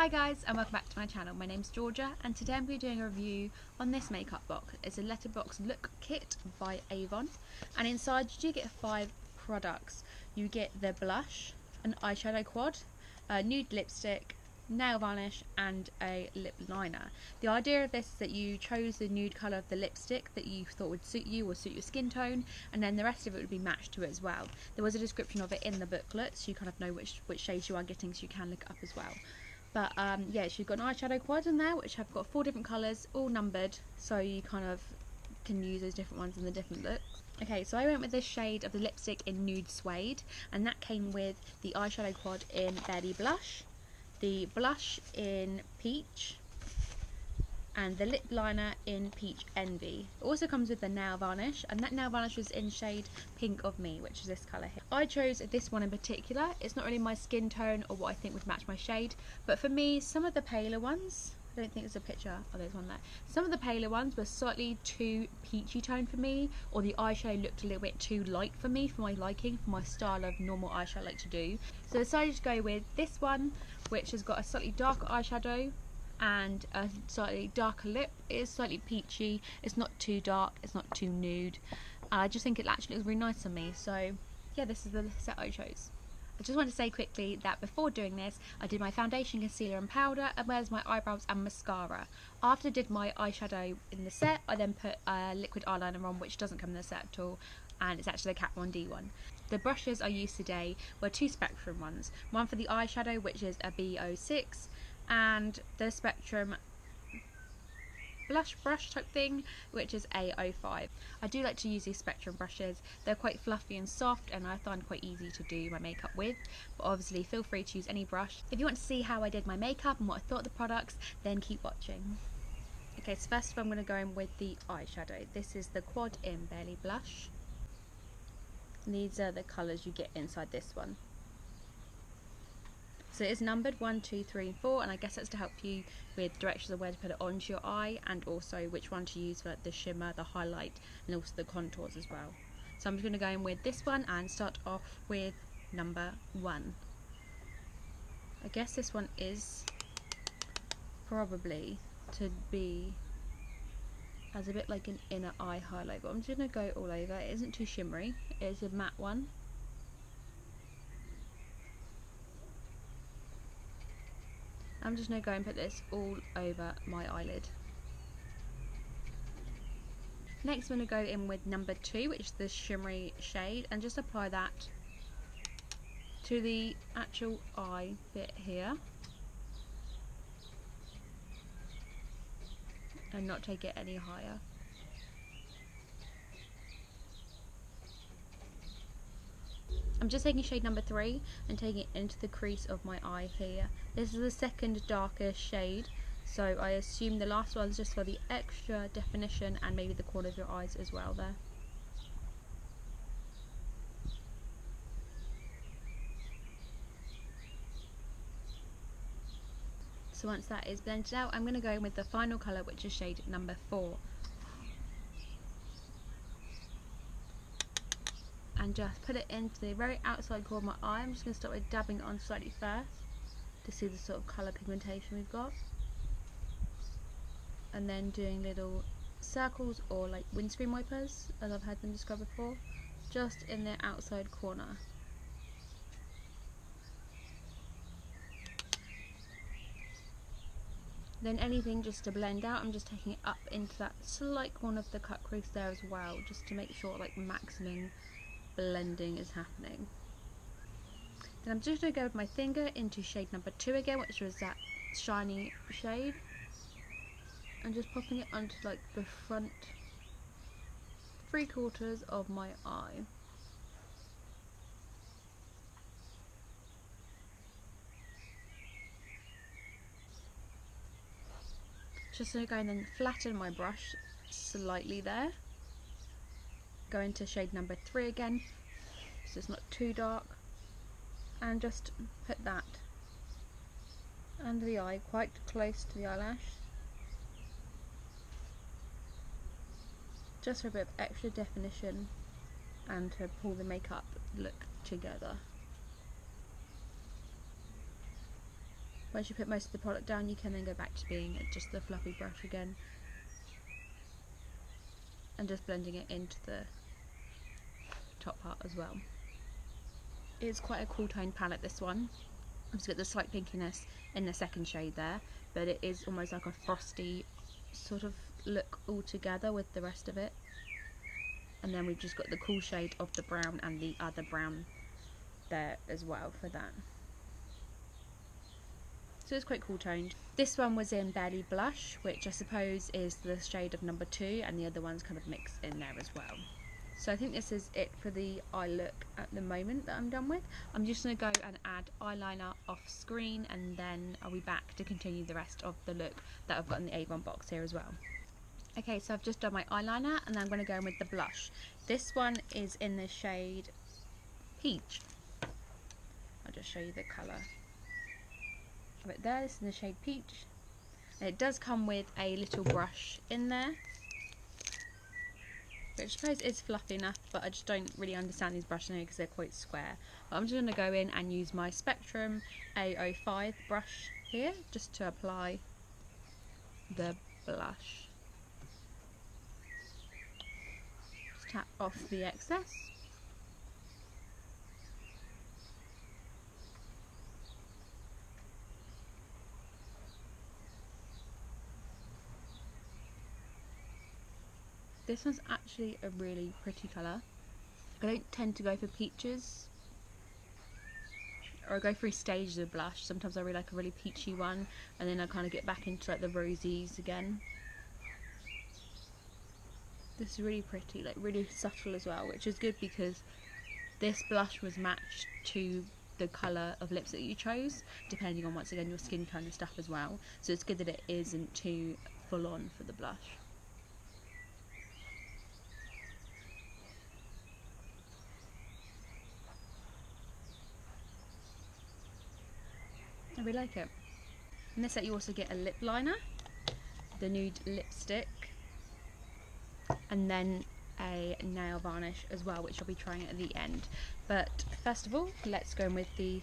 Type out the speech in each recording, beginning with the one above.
Hi guys and welcome back to my channel. My name's Georgia and today I'm going to be doing a review on this makeup box. It's a Letterbox look kit by Avon, and inside you do get 5 products. You get the blush, an eyeshadow quad, a nude lipstick, nail varnish and a lip liner. The idea of this is that you chose the nude colour of the lipstick that you thought would suit you or suit your skin tone, and then the rest of it would be matched to it as well. There was a description of it in the booklet so you kind of know which shades you are getting, so you can look it up as well. But yeah, so you've got an eyeshadow quad in there which have got 4 different colours, all numbered, so you kind of can use those different ones in the different looks. Okay, so I went with this shade of the lipstick in Nude Suede, and that came with the eyeshadow quad in Berry Blush, the blush in Peach, and the lip liner in Peach Envy. It also comes with the nail varnish, and that nail varnish was in shade Pink of Me, which is this colour here. I chose this one in particular. It's not really my skin tone or what I think would match my shade, but for me, some of the paler ones, I don't think there's a picture, oh there's one there. Some of the paler ones were slightly too peachy tone for me, or the eyeshadow looked a little bit too light for me, for my liking, for my style of normal eyeshadow I like to do. So I decided to go with this one, which has got a slightly darker eyeshadow and a slightly darker lip. It is slightly peachy, it's not too dark, it's not too nude. I just think it actually looks really nice on me, so yeah, this is the set I chose. I just want to say quickly that before doing this, I did my foundation, concealer and powder, as well as my eyebrows and mascara. After I did my eyeshadow in the set, I then put a liquid eyeliner on, which doesn't come in the set at all, and it's actually the Kat Von D one. The brushes I used today were 2 Spectrum ones, one for the eyeshadow, which is a B06, and the Spectrum blush brush type thing, which is A05. I do like to use these Spectrum brushes. They're quite fluffy and soft, and I find quite easy to do my makeup with, but obviously feel free to use any brush. If you want to see how I did my makeup and what I thought of the products, then keep watching. Okay, so first of all I'm going to go in with the eyeshadow. This is the Quad in Berry Blush. And these are the colours you get inside this one. So it is numbered 1, 2, 3 and 4, and I guess that's to help you with directions of where to put it onto your eye, and also which one to use for like the shimmer, the highlight and also the contours as well. So I'm just going to go in with this one and start off with number 1. I guess this one is probably to be as a bit like an inner eye highlight, but I'm just going to go all over. It isn't too shimmery, it is a matte one. I'm just going to go and put this all over my eyelid. Next I'm going to go in with number 2, which is the shimmery shade, and just apply that to the actual eye bit here, and not take it any higher. I'm just taking shade number 3 and taking it into the crease of my eye here. This is the second darkest shade, so I assume the last one is just for the extra definition and maybe the corner of your eyes as well there. So once that is blended out, I'm going to go in with the final colour, which is shade number 4. And just put it into the very outside corner of my eye. I'm just going to start with dabbing it on slightly first to see the sort of colour pigmentation we've got, and then doing little circles or like windscreen wipers, as I've had them described before, just in the outside corner. Then anything just to blend out, I'm just taking it up into that slight corner of the cut crease there as well, just to make sure like maximum blending is happening. Then I'm just going to go with my finger into shade number 2 again, which was that shiny shade, and just popping it onto like the front 3/4 of my eye. Just going to go and then flatten my brush slightly there. Go into shade number 3 again, so it's not too dark, and just put that under the eye, quite close to the eyelash, just for a bit of extra definition and to pull the makeup look together. Once you put most of the product down, you can then go back to being just the fluffy brush again and just blending it into the top part as well. It's quite a cool toned palette, this one. It's got the slight pinkiness in the second shade there, but it is almost like a frosty sort of look all together with the rest of it. And then we've just got the cool shade of the brown and the other brown there as well for that. So it's quite cool toned. This one was in Barely Blush, which I suppose is the shade of number 2, and the other one's kind of mixed in there as well. So I think this is it for the eye look at the moment that I'm done with. I'm just going to go and add eyeliner off screen, and then I'll be back to continue the rest of the look that I've got in the Avon box here as well. Okay, so I've just done my eyeliner, and then I'm going to go in with the blush. This one is in the shade Peach. I'll just show you the colour of it there. This is in the shade Peach. And it does come with a little brush in there, which I suppose is fluffy enough, but I just don't really understand these brushes because they're quite square. But I'm just going to go in and use my Spectrum A05 brush here just to apply the blush. Just tap off the excess. This one's actually a really pretty colour. I don't tend to go for peaches, or I go through stages of blush. Sometimes I really like a really peachy one, and then I kind of get back into like the rosies again. This is really pretty, like really subtle as well, which is good because this blush was matched to the colour of lips that you chose, depending on, once again, your skin tone and stuff as well. So it's good that it isn't too full on for the blush. I really like it. In this set you also get a lip liner, the Nude lipstick, and then a nail varnish as well, which I'll be trying at the end. But first of all, let's go in with the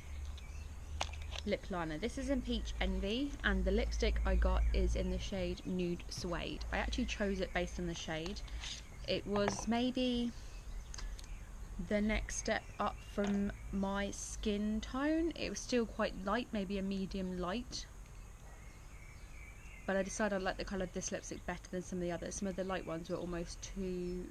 lip liner. This is in Peach Envy, and the lipstick I got is in the shade Nude Suede. I actually chose it based on the shade. It was maybe the next step up from my skin tone. It was still quite light, maybe a medium light, but I decided I like the colour of this lipstick better than some of the others. Some of the light ones were almost too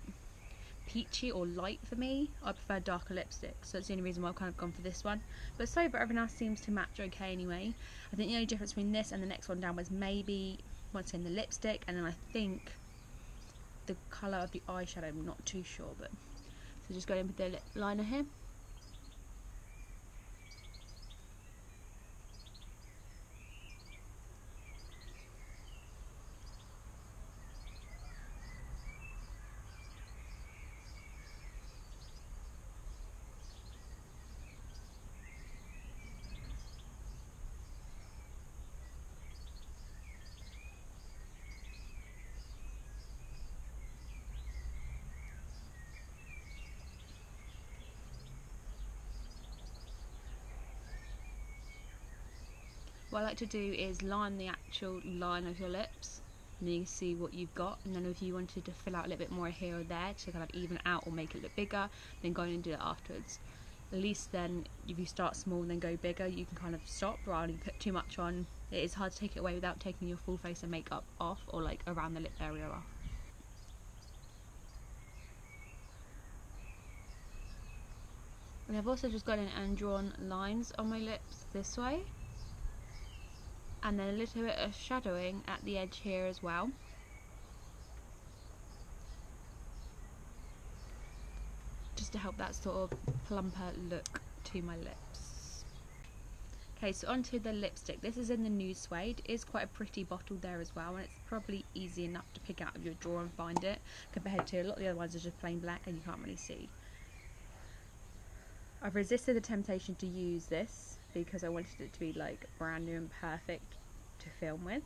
peachy or light for me. I prefer darker lipstick, so that's the only reason why I've kind of gone for this one. But so far everything else seems to match okay anyway. I think the only difference between this and the next one down was maybe, once again, the lipstick, and then I think the colour of the eyeshadow. I'm not too sure, but so just go in with the lip liner here. What I like to do is line the actual line of your lips, and then you can see what you've got. And then if you wanted to fill out a little bit more here or there to kind of even out or make it look bigger, then go in and do it afterwards. At least then, if you start small and then go bigger, you can kind of stop rather than put too much on. It is hard to take it away without taking your full face of makeup off, or like around the lip area off. And I've also just gone in and drawn lines on my lips this way, and then a little bit of shadowing at the edge here as well. Just to help that sort of plumper look to my lips. Okay, so onto the lipstick. This is in the Nude Suede. It is quite a pretty bottle there as well, and it's probably easy enough to pick out of your drawer and find it, compared to a lot of the other ones are just plain black and you can't really see. I've resisted the temptation to use this because I wanted it to be like brand new and perfect to film with.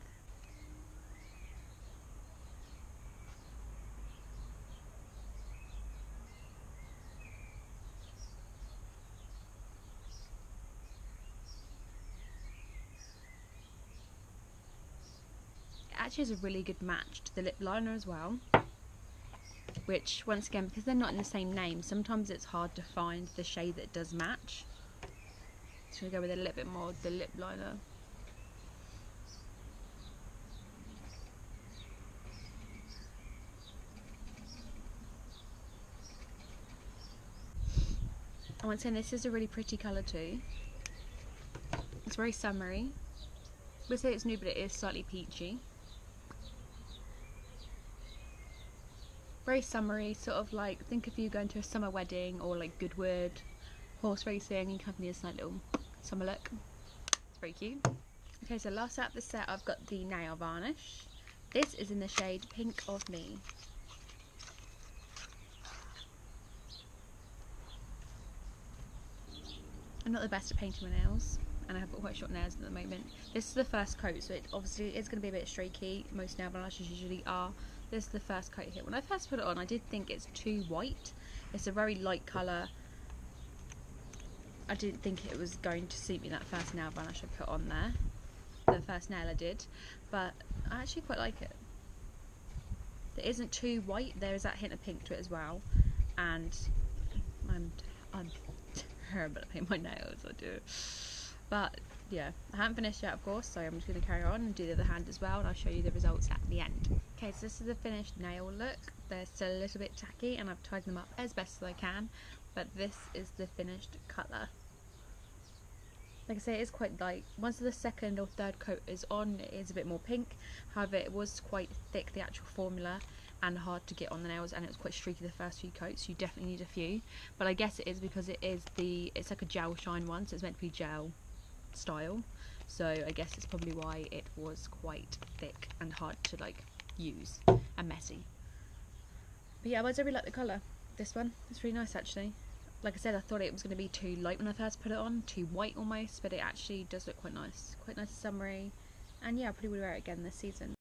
actually has a really good match to the lip liner as well, which once again, because they're not in the same name, sometimes it's hard to find the shade that does match. So I'm going to go with a little bit more of the lip liner. And once again, this is a really pretty colour too. It's very summery. We'll say it's nude, but it is slightly peachy. Very summery, sort of like, think if you going to a summer wedding or like Goodwood, horse racing, you can have this nice little summer look. It's very cute. Okay, so last out of the set, I've got the nail varnish. This is in the shade Pink of Me. I'm not the best at painting my nails, and I have got quite short nails at the moment. This is the first coat, so it obviously is going to be a bit streaky. Most nail varnishes usually are. This is the first coat here. When I first put it on, I did think it's too white. It's a very light colour. I didn't think it was going to suit me, that first nail varnish I put on there. The first nail I did. But I actually quite like it. It isn't too white. There is that hint of pink to it as well. And I'm terrible at painting my nails, I do. But yeah, I haven't finished yet, of course, so I'm just going to carry on and do the other hand as well, and I'll show you the results at the end. Okay, so this is the finished nail look. They're still a little bit tacky, and I've tied them up as best as I can, but this is the finished colour. Like I say, it is quite light. Once the second or third coat is on, it is a bit more pink. However, it was quite thick, the actual formula, and hard to get on the nails, and it was quite streaky the first few coats. You definitely need a few, but I guess it is because it's like a gel shine one, so it's meant to be gel style, so I guess it's probably why it was quite thick and hard to like use and messy. But yeah, otherwise I really like the colour. This one, it's really nice actually. Like I said, I thought it was going to be too light when I first put it on, too white almost, but it actually does look quite nice and summery, and yeah, I probably would wear it again this season.